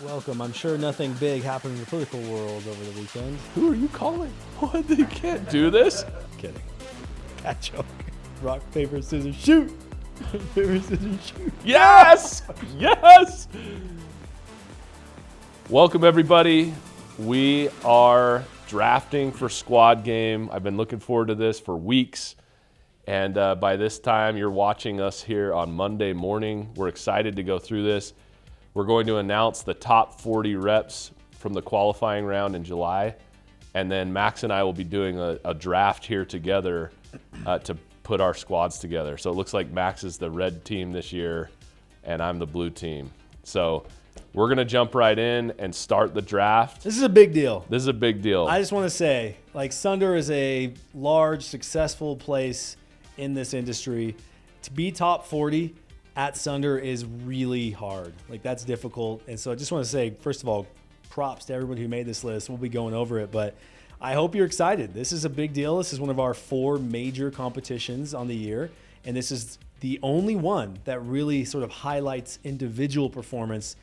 Welcome. I'm sure nothing big happened in the political world over the weekend. Who are you calling? What? They can't do this? Kidding. Cat joke. Rock, paper, scissors, shoot. Paper, scissors, shoot. Yes! Yes! Welcome, everybody. We are drafting for Squad Game. I've been looking forward to this for weeks. And by this time, you're watching us here on Monday morning. We're excited to go through this. We're going to announce the top 40 reps from the qualifying round in July. And then Max and I will be doing a draft here together to put our squads together. So it looks like Max is the red team this year and I'm the blue team. So we're going to jump right in and start the draft. This is a big deal. This is a big deal. I just want to say, Sunder is a large, successful place in this industry. To be top 40 at Sunder is really hard. That's difficult. And so I just want to say, first of all, props to everybody who made this list. We'll be going over it, but I hope you're excited. This is a big deal. This is one of our 4 major competitions on the year, and this is the only one that really sort of highlights individual performance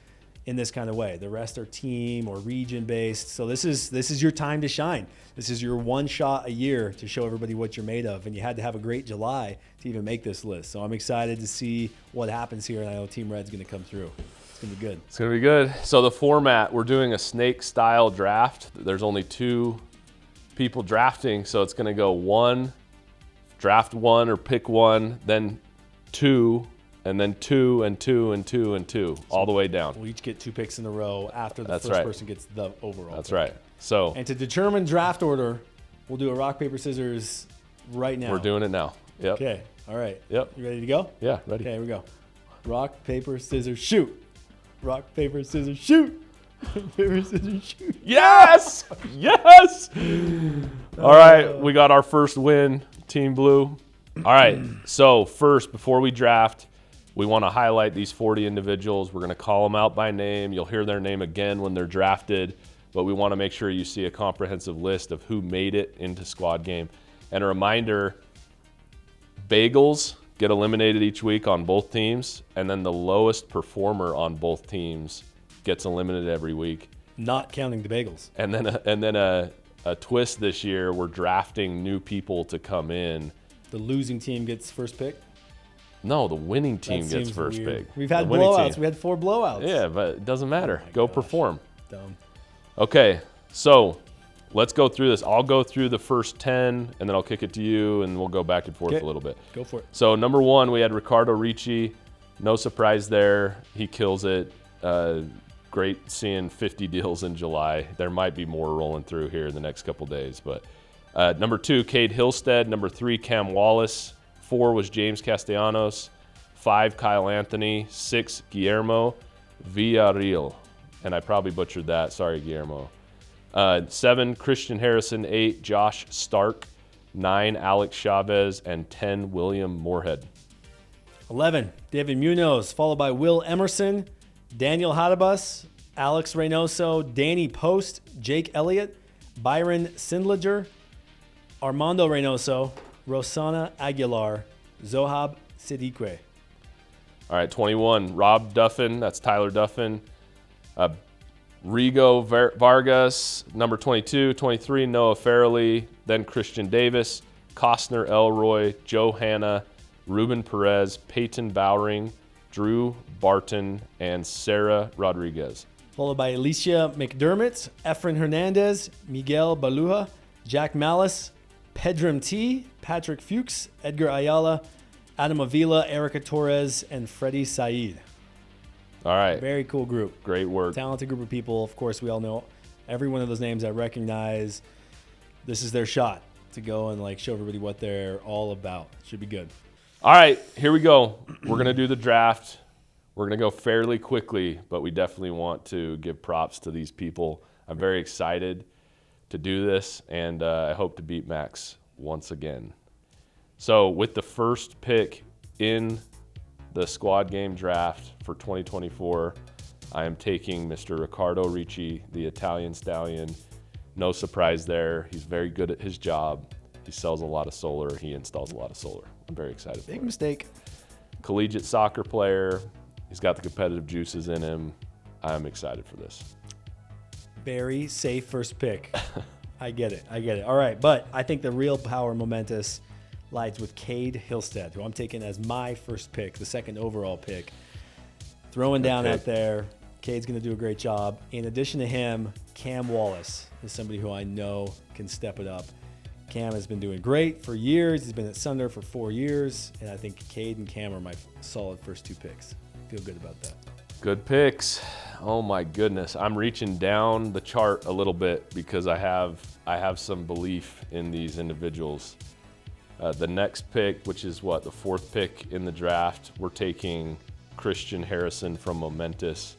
in this kind of way. The rest are team or region based. So this is your time to shine. This is your one shot a year to show everybody what you're made of. And you had to have a great July to even make this list. So I'm excited to see what happens here. And I know Team Red's going to come through. It's going to be good. It's going to be good. So the format, we're doing a snake style draft. There's only 2 people drafting. So it's going to go draft 1 or pick 1, then 2, and then 2 and 2 and 2 and 2, all the way down. We'll each get 2 picks in a row after the That's first right. person gets the overall. That's pick. right. So And to determine draft order, we'll do a rock, paper, scissors right now. we're doing it now. Yep. Okay. All right. Yep. You ready to go? Yeah, ready. Okay, here we go. Rock, paper, scissors, shoot. Rock, paper, scissors, shoot. Paper, scissors, shoot. Yes! Yes! All right, we got our first win, Team Blue. All right, so first, before we draft, we want to highlight these 40 individuals. We're going to call them out by name. You'll hear their name again when they're drafted, but we want to make sure you see a comprehensive list of who made it into Squad Game. And a reminder, bagels get eliminated each week on both teams, and then the lowest performer on both teams gets eliminated every week. Not counting the bagels. And then a twist this year, we're drafting new people to come in. The losing team gets first pick. No, the winning team That gets seems first weird. pick. We've had The winning blowouts. team. We had 4 blowouts. Yeah, but it doesn't matter. Oh my Go gosh. perform. Dumb. Okay, so let's go through this. I'll go through the first 10, and then I'll kick it to you, and we'll go back and forth Okay. a little bit. Go for it. So number 1, we had Ricardo Ricci. No surprise there. He kills it. Great seeing 50 deals in July. There might be more rolling through here in the next couple days. But number 2, Cade Hillstead. Number 3, Cam Wallace. 4 was James Castellanos. 5, Kyle Anthony. 6, Guillermo Villarreal. And I probably butchered that. Sorry, Guillermo. 7, Christian Harrison. 8, Josh Stark. 9, Alex Chavez. And 10, William Moorhead. 11, David Munoz, followed by Will Emerson, Daniel Hadabus, Alex Reynoso, Danny Post, Jake Elliott, Byron Sindliger, Armando Reynoso, Rosana Aguilar, Zohab Siddique. All right, 21, Rob Duffin. That's Tyler Duffin. Rigo Vargas, number 22. 23, Noah Farrelly. Then Christian Davis, Costner Elroy, Joe Hanna, Ruben Perez, Peyton Bowring, Drew Barton, and Sarah Rodriguez. Followed by Alicia McDermott, Efren Hernandez, Miguel Baluja, Jack Malice, Pedram T, Patrick Fuchs, Edgar Ayala, Adam Avila, Erica Torres, and Freddie Said. All right, Very cool group. great work. Talented group of people. Of course, we all know every one of those names I recognize. This is their shot to go and show everybody what they're all about. Should be good. All right, here we go. We're going to do the draft. We're going to go fairly quickly, but we definitely want to give props to these people. I'm very excited to do this, and I hope to beat Max once again. So with the first pick in the Squad Game draft for 2024, I am taking Mr. Ricardo Ricci, the Italian Stallion. No surprise there. He's very good at his job. He sells a lot of solar. He installs a lot of solar. I'm very excited for Big it. mistake. Collegiate soccer player. He's got the competitive juices in him. I'm excited for this. Very safe first pick. I get it. All right, but I think the real power momentous lies with Cade Hillstead, who I'm taking as my first pick, the second overall pick. Throwing down out there. Cade's going to do a great job. In addition to him, Cam Wallace is somebody who I know can step it up. Cam has been doing great for years. He's been at Sunder for 4 years, and I think Cade and Cam are my solid first 2 picks. Feel good about that. Good picks. Oh my goodness. I'm reaching down the chart a little bit because I have some belief in these individuals. The next pick, which is the 4th pick in the draft, we're taking Christian Harrison from Momentous.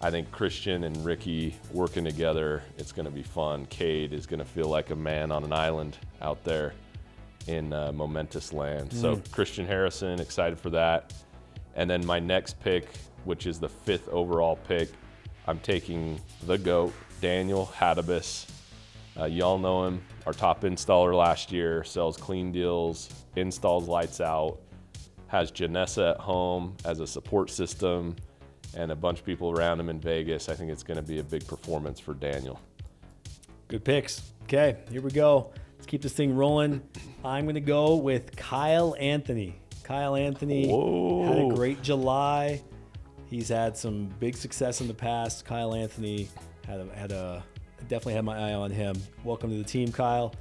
I think Christian and Ricky working together, it's going to be fun. Cade is going to feel like a man on an island out there in Momentous land. So Christian Harrison, excited for that. And then my next pick, which is the 5th overall pick, I'm taking the GOAT, Daniel Hadabis. Y'all know him, our top installer last year, sells clean deals, installs lights out, has Janessa at home as a support system, and a bunch of people around him in Vegas. I think it's going to be a big performance for Daniel. Good picks. Okay, here we go. Let's keep this thing rolling. I'm going to go with Kyle Anthony. Kyle Anthony had a great July. He's had some big success in the past. Kyle Anthony definitely had my eye on him. Welcome to the team, Kyle.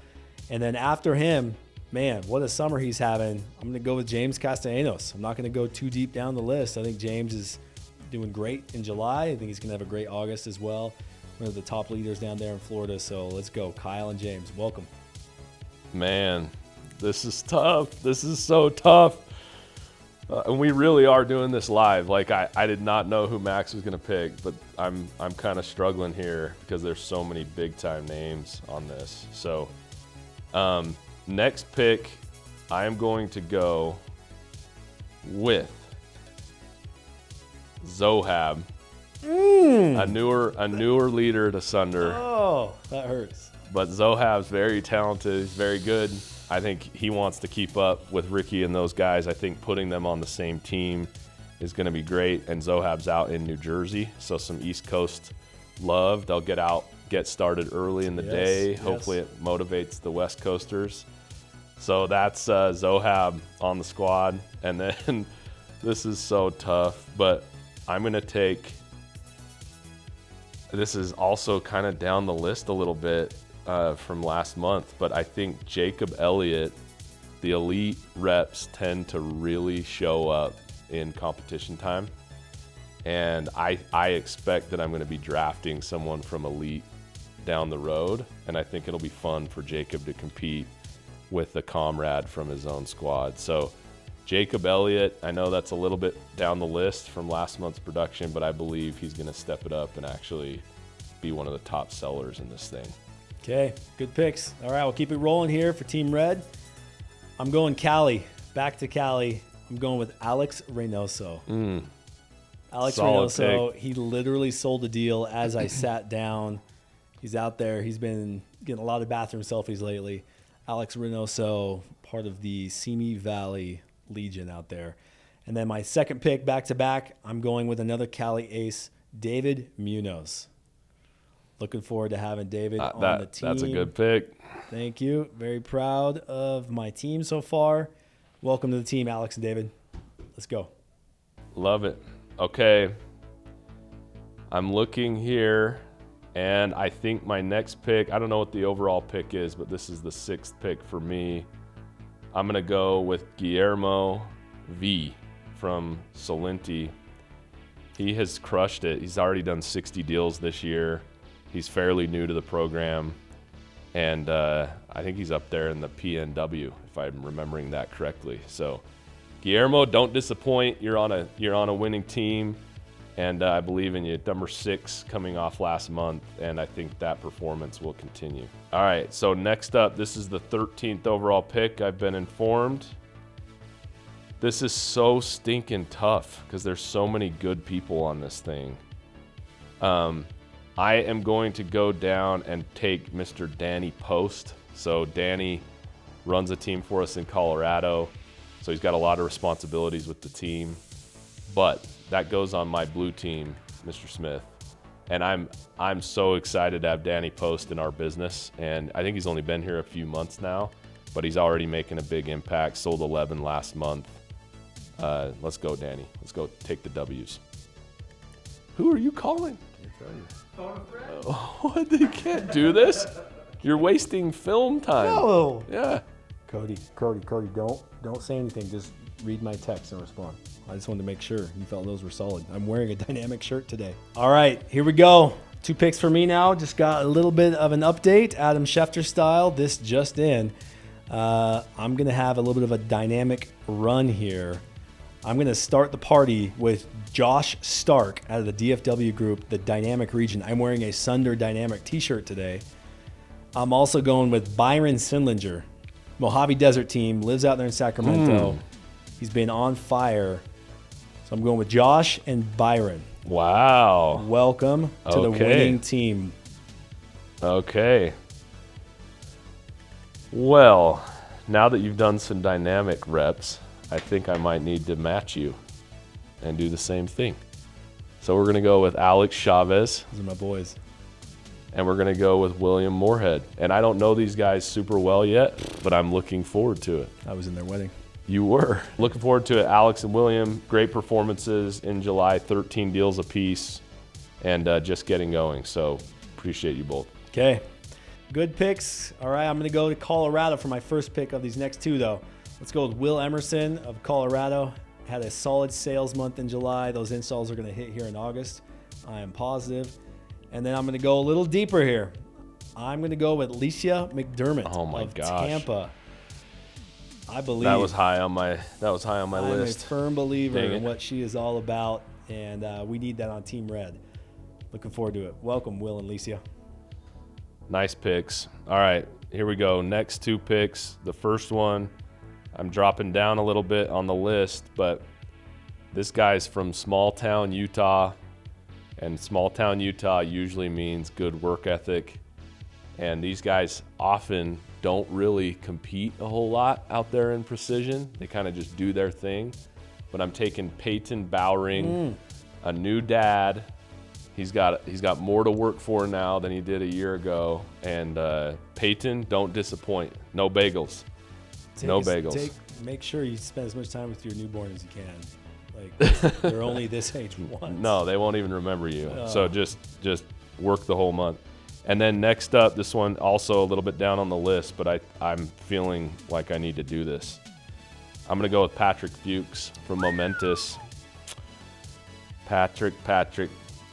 And then after him, man, what a summer he's having. I'm going to go with James Castellanos. I'm not going to go too deep down the list. I think James is doing great in July. I think he's going to have a great August as well. One of the top leaders down there in Florida. So let's go. Kyle and James, welcome. Man, this is tough. This is so tough. And we really are doing this live. Like I did not know who Max was going to pick, but I'm kind of struggling here because there's so many big time names on this. So next pick, I am going to go with Zohab, a newer leader to Sunder. Oh, that hurts. But Zohab's very talented. He's very good. I think he wants to keep up with Ricky and those guys. I think putting them on the same team is going to be great. And Zohab's out in New Jersey, so some East Coast love. They'll get started early in the day. Hopefully it motivates the West Coasters. So that's Zohab on the squad. And then this is so tough, but I'm going to take, this is also kind of down the list a little bit from last month, but I think Jacob Elliott, the elite reps tend to really show up in competition time. And I expect that I'm going to be drafting someone from elite down the road. And I think it'll be fun for Jacob to compete with a comrade from his own squad. So Jacob Elliott, I know that's a little bit down the list from last month's production, but I believe he's going to step it up and actually be one of the top sellers in this thing. Okay, good picks. All right, we'll keep it rolling here for Team Red. I'm going Cali. Back to Cali. I'm going with Alex Reynoso. Alex Reynoso, he literally sold a deal as I sat down. He's out there. He's been getting a lot of bathroom selfies lately. Alex Reynoso, part of the Simi Valley Legion out there. And then my second pick, back-to-back, I'm going with another Cali ace, David Munoz. Looking forward to having David on the team. That's a good pick. Thank you. Very proud of my team so far. Welcome to the team, Alex and David. Let's go. Love it. Okay. I'm looking here, and I think my next pick, I don't know what the overall pick is, but this is the 6th pick for me. I'm going to go with Guillermo V from Solenti. He has crushed it. He's already done 60 deals this year. He's fairly new to the program, and I think he's up there in the PNW, if I'm remembering that correctly. So, Guillermo, don't disappoint. You're on a winning team, and I believe in you. Number 6 coming off last month, and I think that performance will continue. All right, so next up, this is the 13th overall pick. I've been informed. This is so stinking tough because there's so many good people on this thing. I am going to go down and take Mr. Danny Post. So Danny runs a team for us in Colorado. So he's got a lot of responsibilities with the team. But that goes on my blue team. Mr. Smith. And I'm so excited to have Danny Post in our business. And I think he's only been here a few months now, but he's already making a big impact. Sold 11 last month. Let's go, Danny. Let's go take the W's. Who are you calling? What? You can't do this. You're wasting film time. No. Yeah. Cody, don't say anything. Just read my text and respond. I just wanted to make sure you felt those were solid. I'm wearing a dynamic shirt today. All right, here we go. 2 picks for me now. Just got a little bit of an update, Adam Schefter style. This just in. I'm going to have a little bit of a dynamic run here. I'm going to start the party with Josh Stark out of the DFW group, the Dynamic Region. I'm wearing a Sunder Dynamic t-shirt today. I'm also going with Byron Sindlinger, Mojave Desert team, lives out there in Sacramento. He's been on fire. So I'm going with Josh and Byron. Wow. Welcome to the winning team. Okay. Well, now that you've done some dynamic reps, I think I might need to match you and do the same thing. So we're going to go with Alex Chavez. Those are my boys. And we're going to go with William Moorhead. And I don't know these guys super well yet, but I'm looking forward to it. I was in their wedding. You were. Looking forward to it. Alex and William, great performances in July, 13 deals apiece, and just getting going. So appreciate you both. Okay. Good picks. All right, I'm going to go to Colorado for my first pick of these next 2, though. Let's go with Will Emerson of Colorado. Had a solid sales month in July. Those installs are going to hit here in August. I am positive. And then I'm going to go a little deeper here. I'm going to go with Alicia McDermott of Tampa. I believe that was high on my list. I'm a firm believer in what she is all about, and we need that on Team Red. Looking forward to it. Welcome, Will and Alicia. Nice picks. All right, here we go. Next 2 picks. The first one, I'm dropping down a little bit on the list, but this guy's from small town Utah, and small town Utah usually means good work ethic. And these guys often don't really compete a whole lot out there in precision. They kind of just do their thing. But I'm taking Peyton Bowring, a new dad. He's got more to work for now than he did a year ago. And Peyton, don't disappoint. No bagels. Make sure you spend as much time with your newborn as you can. Like, they're only this age once. No, they won't even remember you. Oh. So just work the whole month. And then next up, this one also a little bit down on the list, but I'm feeling like I need to do this. I'm going to go with Patrick Fuchs from Momentous. Patrick,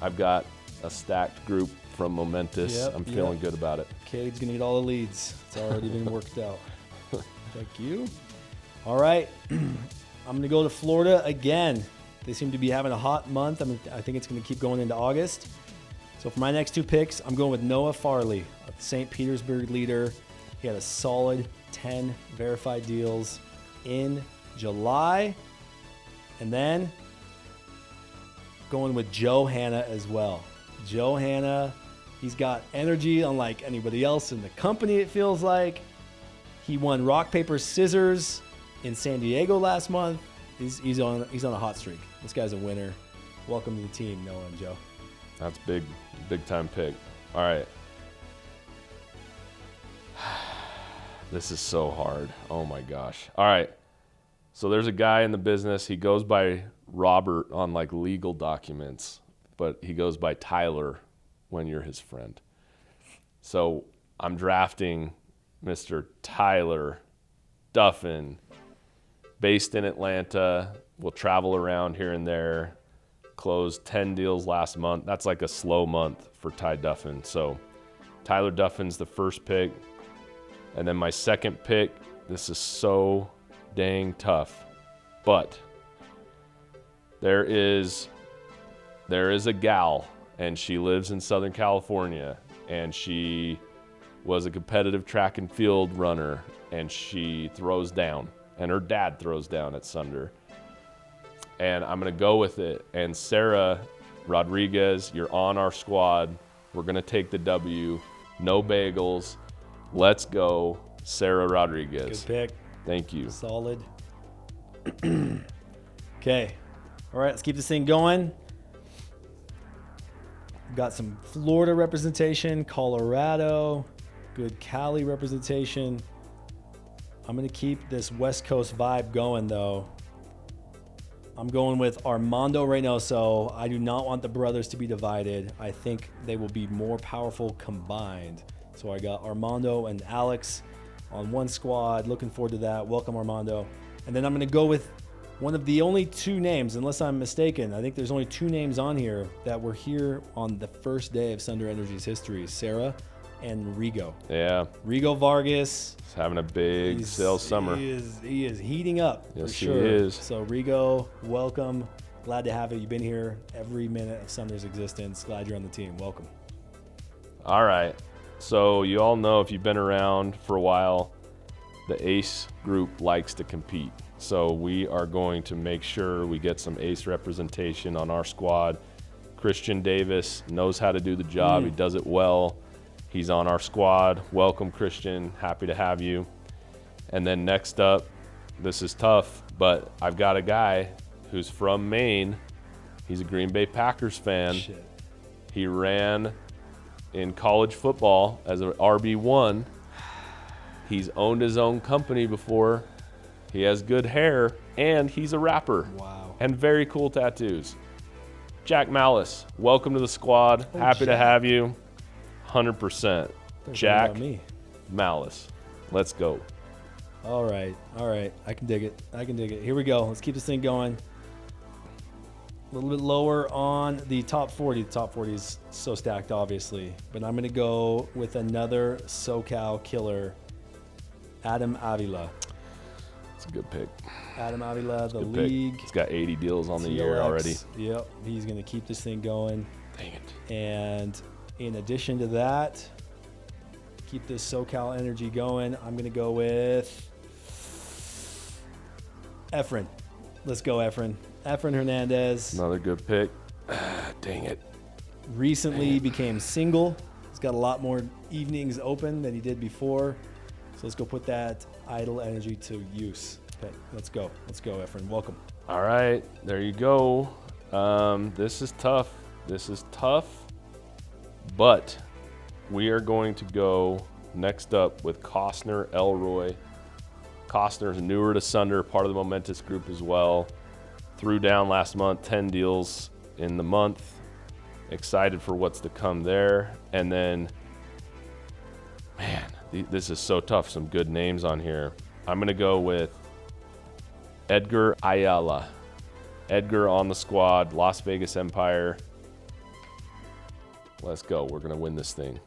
I've got a stacked group from Momentous. Yep, I'm feeling good about it. Cade's going to get all the leads. It's already been worked out. Thank you. All right. I'm going to go to Florida again. They seem to be having a hot month. I think it's going to keep going into August. So for my next 2 picks, I'm going with Noah Farley, a St. Petersburg leader. He had a solid 10 verified deals in July. And then going with Joe Hanna as well. Joe Hanna, he's got energy unlike anybody else in the company, it feels like. He won rock, paper, scissors in San Diego last month. He's on a hot streak. This guy's a winner. Welcome to the team, Noah and Joe. That's big time pick. All right. This is so hard. Oh my gosh. All right. So there's a guy in the business. He goes by Robert on like legal documents, but he goes by Tyler when you're his friend. So I'm drafting Mr. Tyler Duffin, based in Atlanta. Will travel around here and there. Closed 10 deals last month. That's like a slow month for Ty Duffin. So Tyler Duffin's the first pick. And then my second pick, this is so dang tough. But there is a gal, and she lives in Southern California, and she was a competitive track and field runner, and she throws down, and her dad throws down at Sunder. And I'm going to go with it. And Sarah Rodriguez, you're on our squad. We're going to take the W. No bagels. Let's go, Sarah Rodriguez. Good pick. Thank you. Solid. Okay. All right, let's keep this thing going. Got some Florida representation, Colorado, good Cali representation. I'm going to keep this West Coast vibe going, though. I'm going with Armando Reynoso. I do not want the brothers to be divided. I think they will be more powerful combined. So I got Armando and Alex on one squad. Looking forward to that. Welcome, Armando. And then I'm going to go with one of the only two names, unless I'm mistaken. I think there's only two names on here that were here on the first day of Sunder Energy's history, Sarah and Rigo. Yeah. Rigo Vargas. He's having a big sales summer. He is heating up, yes, for sure. He is. So Rigo, welcome. Glad to have you. You've been here every minute of Sunder's existence. Glad you're on the team. Welcome. All right. So you all know, if you've been around for a while, the ACE group likes to compete. So we are going to make sure we get some ACE representation on our squad. Christian Davis knows how to do the job. He does it well. He's on our squad. Welcome, Christian. Happy to have you. And then next up, this is tough, but I've got a guy who's from Maine. He's a Green Bay Packers fan. Shit. He ran in college football as an RB1. He's owned his own company before. He has good hair, and he's a rapper. Wow. And very cool tattoos. Jack Malice, welcome to the squad. Oh, Happy to Jack. have you. 100%. Jack Me. Malice. Let's go. All right. I can dig it. Here we go. Let's keep this thing going. A little bit lower on the top 40. The top 40 is so stacked, obviously. But I'm going to go with another SoCal killer, Adam Avila. It's a good pick. Adam Avila, the Good pick. league. He's got 80 deals on the year TLX. already. Yep. He's going to keep this thing going. Dang it. And in addition to that, keep this SoCal energy going, I'm going to go with Efren. Let's go, Efren. Efren Hernandez. Another good pick. Dang it. Recently became single. He's got a lot more evenings open than he did before. So let's go put that idle energy to use. Okay, let's go, Efren. Welcome. All right, there you go. This is tough. But we are going to go next up with Costner Elroy. Costner's newer to Sunder, part of the Momentous group as well. Threw down last month, 10 deals in the month. Excited for what's to come there. And then, man, this is so tough. Some good names on here. I'm going to go with Edgar Ayala. Edgar on the squad, Las Vegas Empire. Let's go. We're going to win this thing.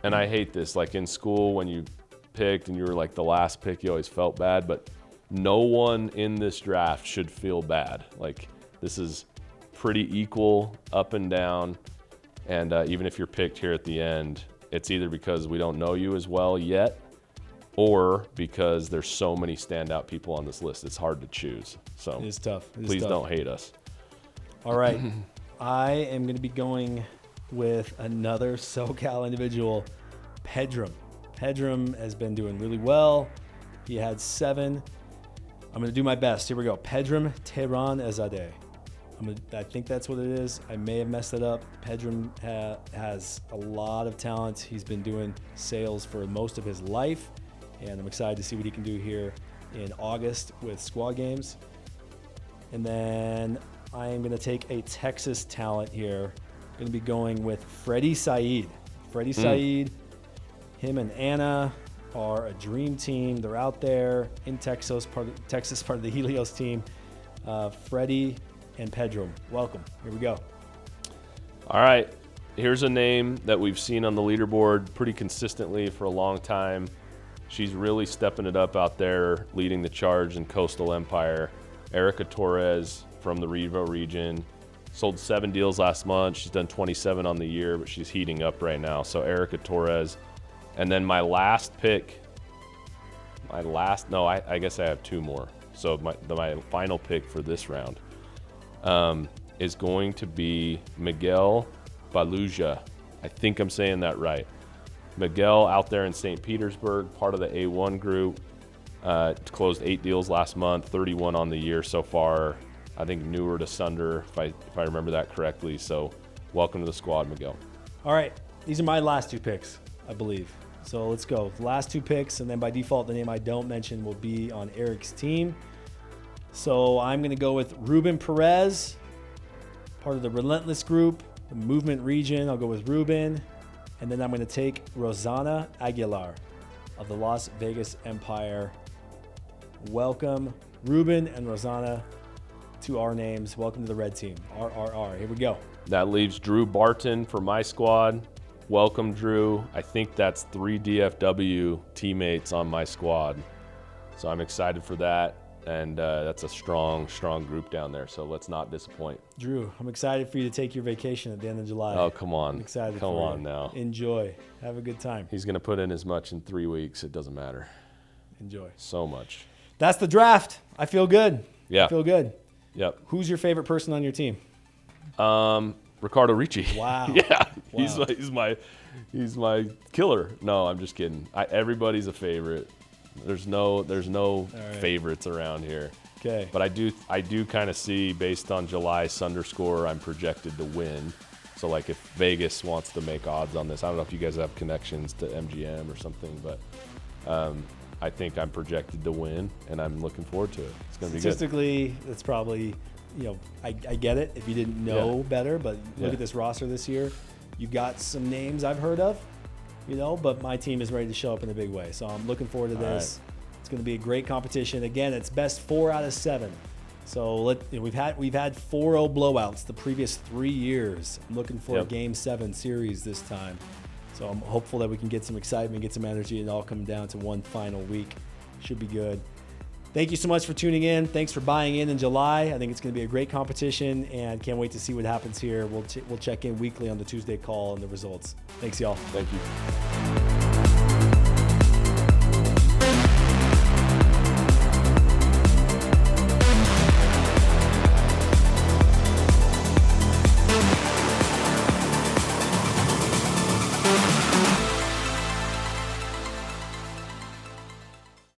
And I hate this. Like in school, when you picked and you were like the last pick, you always felt bad. But no one in this draft should feel bad. Like, this is pretty equal up and down. And even if you're picked here at the end, it's either because we don't know you as well yet, or because there's so many standout people on this list. It's hard to choose. So It is tough. please don't hate us. All right. I am going to be going with another SoCal individual, Pedram. Pedram has been doing really well. He had 7. I'm going to do my best. Here we go. Pedram Tehran Ezadeh. I think that's what it is. I may have messed it up. Pedram has a lot of talent. He's been doing sales for most of his life, and I'm excited to see what he can do here in August with squad games. And then I am going to take a Texas talent here. I'm going to be going with Freddie Said. Freddie Said, him and Anna are a dream team. They're out there in Texas, part of the Helios team. Freddie and Pedram, welcome. Here we go. All right, here's a name that we've seen on the leaderboard pretty consistently for a long time. She's really stepping it up out there, leading the charge in Coastal Empire. Erica Torres from the Revo region. Sold 7 deals last month. She's done 27 on the year, but she's heating up right now. So Erica Torres. And then my last pick, I guess I have 2 more. So my final pick for this round is going to be Miguel Baluja. I think I'm saying that right. Miguel out there in St. Petersburg, part of the A1 group, closed 8 deals last month, 31 on the year so far. I think newer to Sunder, if I remember that correctly. So welcome to the squad, Miguel. All right, these are my last 2 picks, I believe. So let's go. The last 2 picks, and then by default, the name I don't mention will be on Eric's team. So I'm going to go with Ruben Perez, part of the Relentless group, the Movement region. I'll go with Ruben. And then I'm going to take Rosana Aguilar of the Las Vegas Empire. Welcome, Ruben and Rosana, to our names. Welcome to the red team. RRR. Here we go. That leaves Drew Barton for my squad. Welcome, Drew. I think that's 3 DFW teammates on my squad. So I'm excited for that. And that's a strong group down there. So let's not disappoint. Drew, I'm excited for you to take your vacation at the end of July. Oh, come on. I'm excited Come for on you. now. Enjoy. Have a good time. He's going to put in as much in 3 weeks. It doesn't matter. Enjoy. So much. That's the draft. I feel good. Yeah. I feel good. Yep. Who's your favorite person on your team? Ricardo Ricci. Wow. Yeah. Wow. He's my killer. No, I'm just kidding. Everybody's a favorite. There's no right. favorites around here. Okay. But I do kind of see, based on July Sunder score, I'm projected to win. So like if Vegas wants to make odds on this, I don't know if you guys have connections to MGM or something, but I think I'm projected to win, and I'm looking forward to it. It's going to be good. Statistically, it's probably, I get it if you didn't know better, but look at this roster this year. You've got some names I've heard of, but my team is ready to show up in a big way. So I'm looking forward to this. Right. It's going to be a great competition. Again, it's best 4 out of 7. So we've had 4-0 blowouts the previous 3 years. I'm looking for a Game 7 series this time. So I'm hopeful that we can get some excitement, get some energy, and all come down to one final week. Should be good. Thank you so much for tuning in. Thanks for buying in July. I think it's going to be a great competition, and can't wait to see what happens here. We'll check in weekly on the Tuesday call and the results. Thanks, y'all. Thank you.